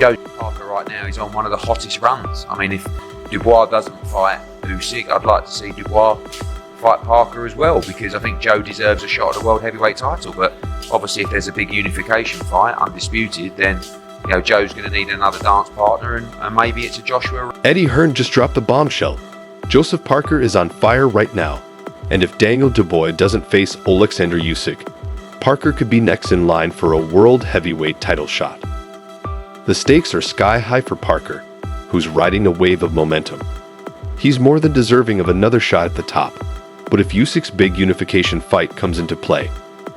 Joe Parker right now is on one of the hottest runs. I mean, if Dubois doesn't fight Usyk, I'd like to see Dubois fight Parker as well, because I think Joe deserves a shot at the world heavyweight title. But obviously, if there's a big unification fight, undisputed, then Joe's going to need another dance partner, and maybe it's a Joshua. Eddie Hearn just dropped the bombshell. Joseph Parker is on fire right now, and if Daniel Dubois doesn't face Oleksandr Usyk, Parker could be next in line for a world heavyweight title shot. The stakes are sky high for Parker, who's riding a wave of momentum. He's more than deserving of another shot at the top, but if Usyk's big unification fight comes into play,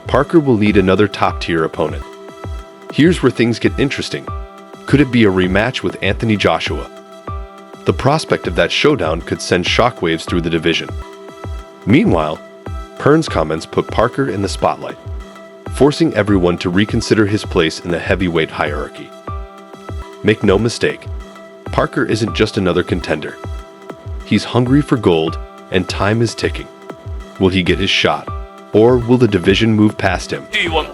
Parker will need another top-tier opponent. Here's where things get interesting. Could it be a rematch with Anthony Joshua? The prospect of that showdown could send shockwaves through the division. Meanwhile, Hearn's comments put Parker in the spotlight, forcing everyone to reconsider his place in the heavyweight hierarchy. Make no mistake, Parker isn't just another contender. He's hungry for gold, and time is ticking. Will he get his shot, or will the division move past him? Do you want?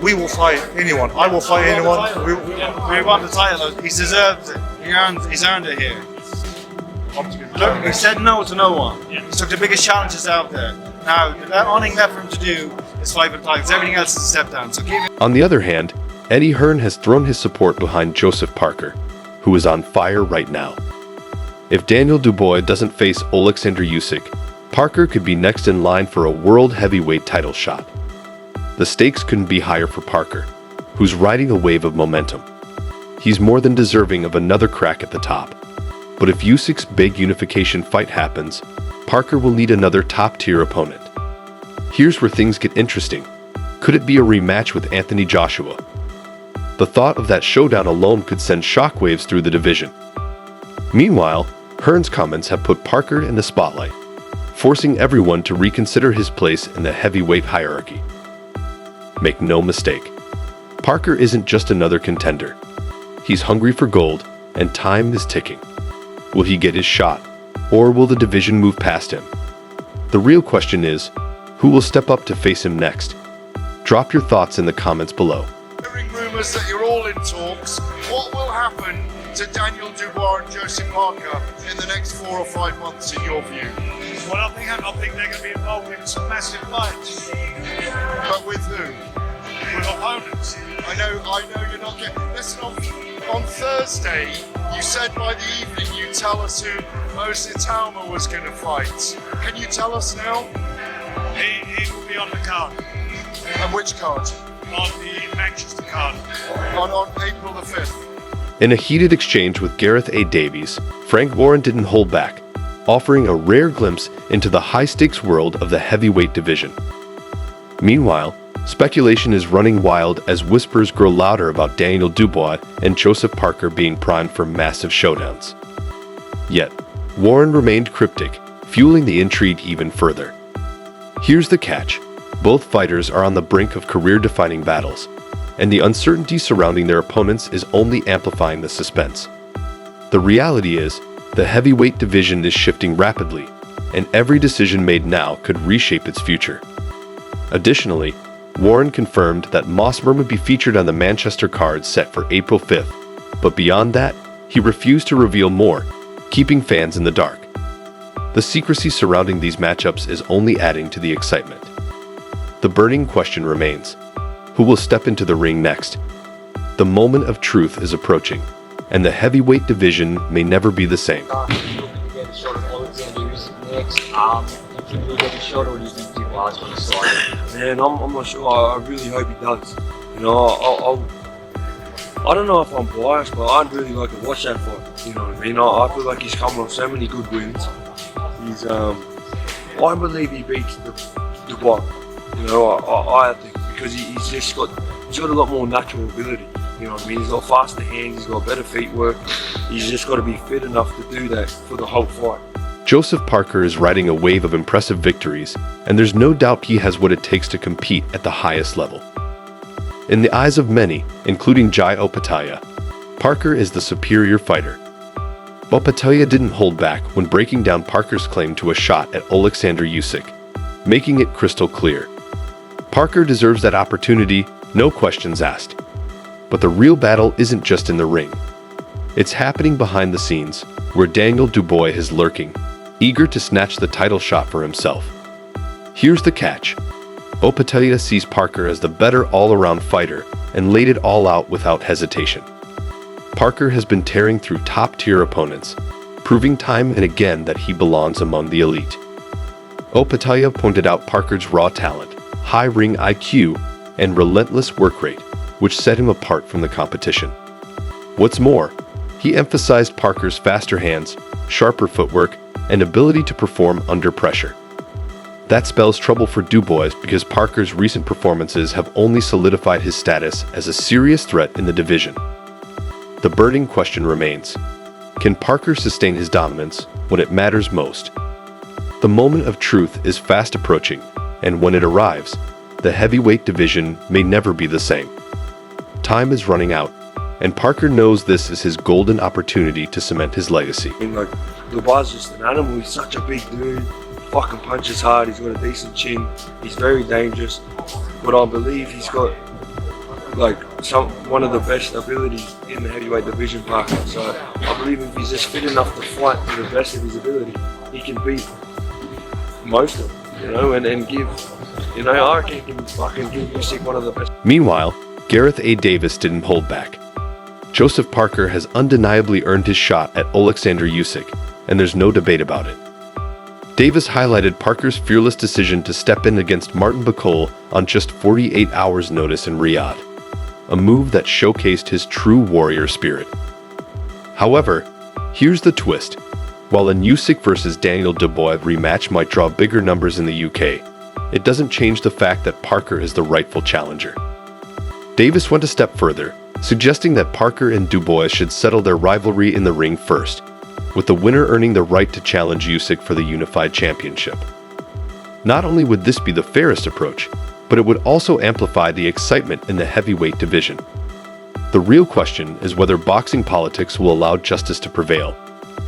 We will fight anyone. I will fight anyone. We want the title. He deserves it. He's earned it here. Look, he said no to no one. He took the biggest challenges out there. Now, the only thing left for him to do is fight for the titles. Everything else is a step down. So give him. On the other hand, Eddie Hearn has thrown his support behind Joseph Parker, who is on fire right now. If Daniel Dubois doesn't face Oleksandr Usyk, Parker could be next in line for a world heavyweight title shot. The stakes couldn't be higher for Parker, who's riding a wave of momentum. He's more than deserving of another crack at the top. But if Usyk's big unification fight happens, Parker will need another top-tier opponent. Here's where things get interesting. Could it be a rematch with Anthony Joshua? The thought of that showdown alone could send shockwaves through the division. Meanwhile, Hearn's comments have put Parker in the spotlight, forcing everyone to reconsider his place in the heavyweight hierarchy. Make no mistake, Parker isn't just another contender. He's hungry for gold, and time is ticking. Will he get his shot, or will the division move past him? The real question is, who will step up to face him next? Drop your thoughts in the comments below. Hearing rumours that you're all in talks. What will happen to Daniel Dubois and Joseph Parker in the next 4 or 5 months, in your view? Well, I think they're going to be involved in some massive fights. But with who? With opponents. I know you're not getting. Listen, on Thursday, you said by the evening you'd tell us who Moses Talma was going to fight. Can you tell us now? He will be on the card. And which card? On the Manchester card. On April the 5th. In a heated exchange with Gareth A. Davies, Frank Warren didn't hold back, offering a rare glimpse into the high-stakes world of the heavyweight division. Meanwhile, speculation is running wild as whispers grow louder about Daniel Dubois and Joseph Parker being primed for massive showdowns. Yet, Warren remained cryptic, fueling the intrigue even further. Here's the catch. Both fighters are on the brink of career-defining battles, and the uncertainty surrounding their opponents is only amplifying the suspense. The reality is, the heavyweight division is shifting rapidly, and every decision made now could reshape its future. Additionally, Warren confirmed that Mossberg would be featured on the Manchester card set for April 5th, but beyond that, he refused to reveal more, keeping fans in the dark. The secrecy surrounding these matchups is only adding to the excitement. The burning question remains: who will step into the ring next? The moment of truth is approaching, and the heavyweight division may never be the same. Get a shot of Oleksandr Usyk next. Can you get a shot, or do you think Dubois is going to side? Man, I'm not sure. I really hope he does. You know, I don't know if I'm biased, but I'd really like to watch that fight. You know what I mean? I feel like he's coming off so many good wins. He's, I believe he beats Dubois. You know, I think, because he's got a lot more natural ability. You know what I mean? He's got faster hands, he's got better feet work. He's just got to be fit enough to do that for the whole fight. Joseph Parker is riding a wave of impressive victories, and there's no doubt he has what it takes to compete at the highest level. In the eyes of many, including Jai Opetaia, Parker is the superior fighter. Opetaia didn't hold back when breaking down Parker's claim to a shot at Oleksandr Usyk, making it crystal clear. Parker deserves that opportunity, no questions asked. But the real battle isn't just in the ring. It's happening behind the scenes, where Daniel Dubois is lurking, eager to snatch the title shot for himself. Here's the catch. Opetaia sees Parker as the better all-around fighter and laid it all out without hesitation. Parker has been tearing through top-tier opponents, proving time and again that he belongs among the elite. Opetaia pointed out Parker's raw talent, high ring IQ, and relentless work rate, which set him apart from the competition. What's more, he emphasized Parker's faster hands, sharper footwork, and ability to perform under pressure. That spells trouble for Dubois because Parker's recent performances have only solidified his status as a serious threat in the division. The burning question remains: can Parker sustain his dominance when it matters most? The moment of truth is fast approaching, and when it arrives, the heavyweight division may never be the same. Time is running out, and Parker knows this is his golden opportunity to cement his legacy. I mean, like, Dubois is just an animal. He's such a big dude. Fucking punches hard. He's got a decent chin. He's very dangerous. But I believe he's got like one of the best abilities in the heavyweight division, Parker. So I believe if he's just fit enough to fight to the best of his ability, he can beat most of them, and give, I reckon he can fucking give Usyk one of the best. Meanwhile, Gareth A. Davis didn't hold back. Joseph Parker has undeniably earned his shot at Oleksandr Usyk, and there's no debate about it. Davis highlighted Parker's fearless decision to step in against Martin Bakol on just 48 hours' notice in Riyadh, a move that showcased his true warrior spirit. However, here's the twist. While a Usyk versus Daniel Dubois rematch might draw bigger numbers in the UK, it doesn't change the fact that Parker is the rightful challenger. Davis went a step further, suggesting that Parker and Dubois should settle their rivalry in the ring first, with the winner earning the right to challenge Usyk for the unified championship. Not only would this be the fairest approach, but it would also amplify the excitement in the heavyweight division. The real question is whether boxing politics will allow justice to prevail,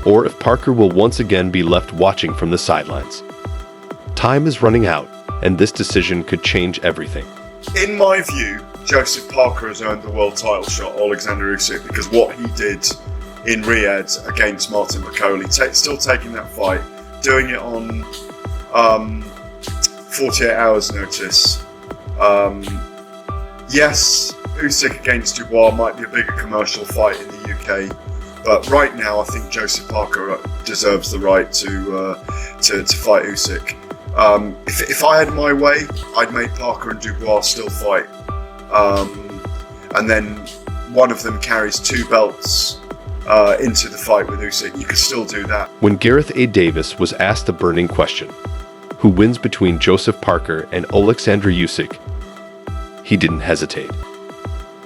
or if Parker will once again be left watching from the sidelines. Time is running out, and this decision could change everything. In my view, Joseph Parker has earned the world title shot, Oleksandr Usyk, because what he did in Riyadh against Martin Bakol, still taking that fight, doing it on 48 hours notice. Yes, Usyk against Dubois might be a bigger commercial fight in the UK, but right now I think Joseph Parker deserves the right to fight Usyk. If I had my way, I'd make Parker and Dubois still fight, and then one of them carries 2 belts into the fight with Usyk. You could still do that. When Gareth A. Davis was asked the burning question, who wins between Joseph Parker and Oleksandr Usyk, he didn't hesitate.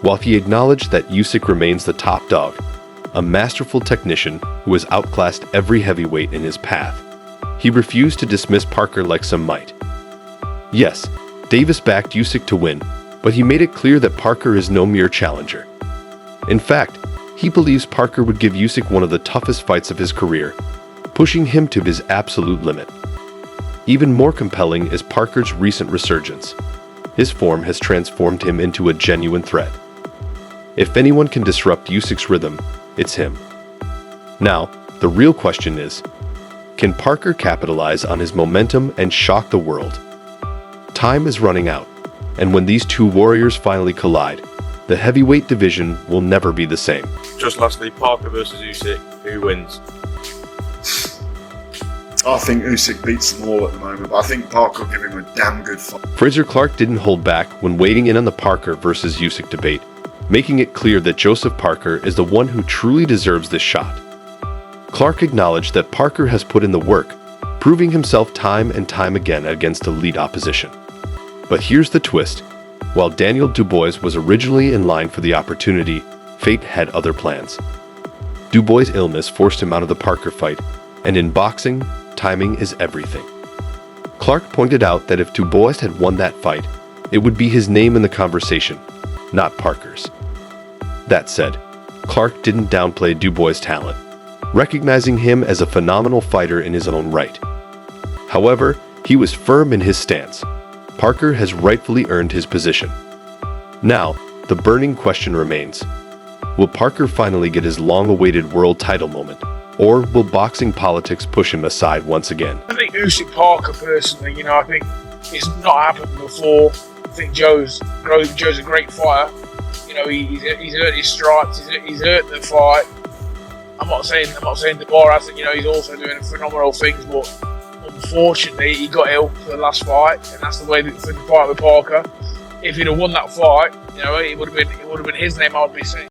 While he acknowledged that Usyk remains the top dog, a masterful technician who has outclassed every heavyweight in his path, he refused to dismiss Parker like some might. Yes, Davis backed Usyk to win, but he made it clear that Parker is no mere challenger. In fact, he believes Parker would give Usyk one of the toughest fights of his career, pushing him to his absolute limit. Even more compelling is Parker's recent resurgence. His form has transformed him into a genuine threat. If anyone can disrupt Usyk's rhythm, it's him. Now, the real question is, can Parker capitalize on his momentum and shock the world? Time is running out, and when these two warriors finally collide, the heavyweight division will never be the same. Just lastly, Parker versus Usyk, who wins? I think Usyk beats them all at the moment, but I think Parker will give him a damn good fight. Fraser Clark didn't hold back when weighing in on the Parker versus Usyk debate, making it clear that Joseph Parker is the one who truly deserves this shot. Clark acknowledged that Parker has put in the work, proving himself time and time again against elite opposition. But here's the twist. While Daniel Dubois was originally in line for the opportunity, fate had other plans. Dubois' illness forced him out of the Parker fight, and in boxing, timing is everything. Clark pointed out that if Dubois had won that fight, it would be his name in the conversation, not Parker's. That said, Clark didn't downplay Dubois' talent, recognizing him as a phenomenal fighter in his own right. However, he was firm in his stance. Parker has rightfully earned his position. Now, the burning question remains. Will Parker finally get his long-awaited world title moment, or will boxing politics push him aside once again? I think Usyk Parker, personally, I think it's not happened before. I think Joe's a great fighter. He's earned his stripes. He's earned the fight. I'm not saying Dubois hasn't. He's also doing phenomenal things, but unfortunately, he got ill for the last fight, and that's the way that for the fight with Parker. If he'd have won that fight, it would have been his name I would be saying.